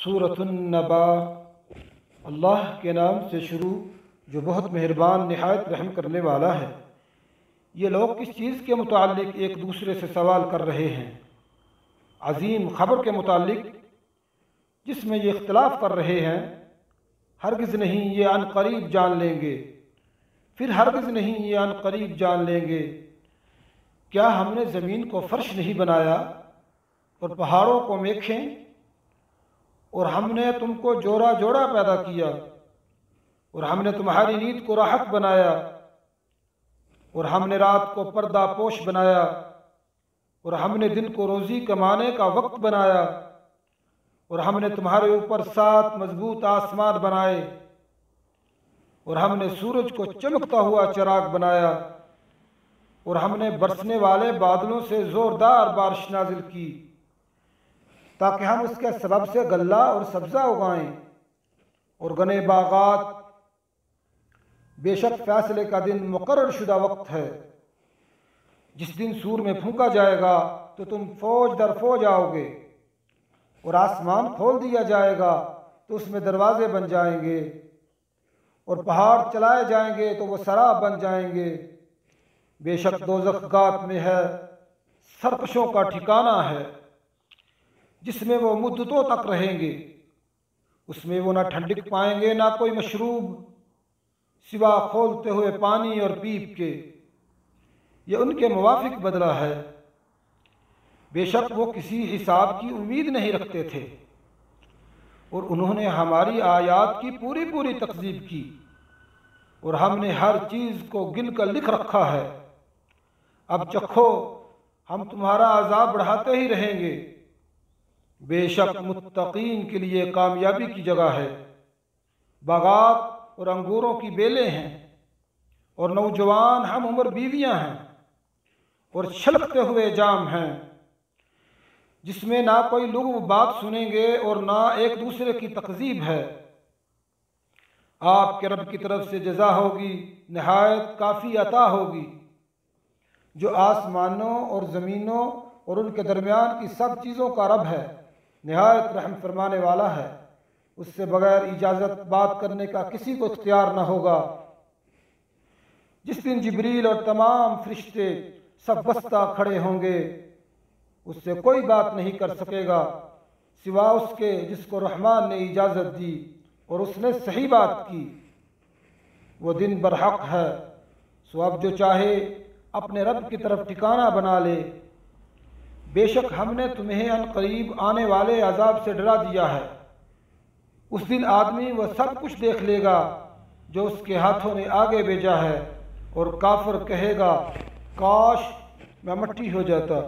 सूरत अन्नबा। अल्लाह के नाम से शुरू जो बहुत मेहरबान नहायत रहम करने वाला है। ये लोग किस चीज़ के मुतालिक एक दूसरे से सवाल कर रहे हैं? अजीम ख़बर के मुतालिक जिसमें ये इख्तलाफ कर रहे हैं। हरगिज़ नहीं ये अनकरीब जान लेंगे, फिर हरगिज़ नहीं ये अनकरीब जान लेंगे। क्या हमने ज़मीन को फ़र्श नहीं बनाया और पहाड़ों को मेखें, और हमने तुमको जोड़ा जोड़ा पैदा किया, और हमने तुम्हारी नींद को राहत बनाया, और हमने रात को पर्दा पोश बनाया, और हमने दिन को रोज़ी कमाने का वक्त बनाया, और हमने तुम्हारे ऊपर 7 मजबूत आसमान बनाए, और हमने सूरज को चमकता हुआ चिराग बनाया, और हमने बरसने वाले बादलों से ज़ोरदार बारिश नाजिल की ताकि हम उसके सबब से गल्ला और सब्ज़ा उगाएं और गने बागात। बेशक फैसले का दिन मुकर्रर शुदा वक्त है। जिस दिन सूर में फूंका जाएगा तो तुम फौज दर फौज आओगे, और आसमान खोल दिया जाएगा तो उसमें दरवाजे बन जाएंगे, और पहाड़ चलाए जाएंगे तो वो सराब बन जाएंगे। बेशक दोज़ख गात में है, सरकशों का ठिकाना है, जिसमें वो मुद्दतों तक रहेंगे। उसमें वो ना ठंडक पाएंगे ना कोई मशरूब, सिवा खोलते हुए पानी और पीप के। ये उनके मुवाफिक बदला है। बेशक वो किसी हिसाब की उम्मीद नहीं रखते थे, और उन्होंने हमारी आयात की पूरी पूरी तकज़ीब की, और हमने हर चीज़ को गिन कर लिख रखा है। अब चखो, हम तुम्हारा अज़ाब बढ़ाते ही रहेंगे। बेशक मुत्तकीन के लिए कामयाबी की जगह है। बागात और अंगूरों की बेलें हैं, और नौजवान हम उम्र बीवियां हैं, और छलकते हुए जाम हैं, जिसमें ना कोई लुग़व बात सुनेंगे और ना एक दूसरे की तकज़ीब है। आपके रब की तरफ से जज़ा होगी, नहायत काफ़ी अता होगी, जो आसमानों और ज़मीनों और उनके दरमियान की सब चीज़ों का रब है, नहायत रहम फरमाने वाला है। उससे बगैर इजाज़त बात करने का किसी को इख्तियार न होगा। जिस दिन जिब्रील और तमाम फरिश्ते सब बस्ता खड़े होंगे, उससे कोई बात नहीं कर सकेगा सिवा उसके जिसको रहमान ने इजाज़त दी और उसने सही बात की। वो दिन बरहक है, सो अब जो चाहे अपने रब की तरफ ठिकाना बना ले। बेशक हमने तुम्हें अनकरीब आने वाले अजाब से डरा दिया है। उस दिन आदमी वह सब कुछ देख लेगा जो उसके हाथों ने आगे भेजा है, और काफिर कहेगा, काश मैं मट्टी हो जाता।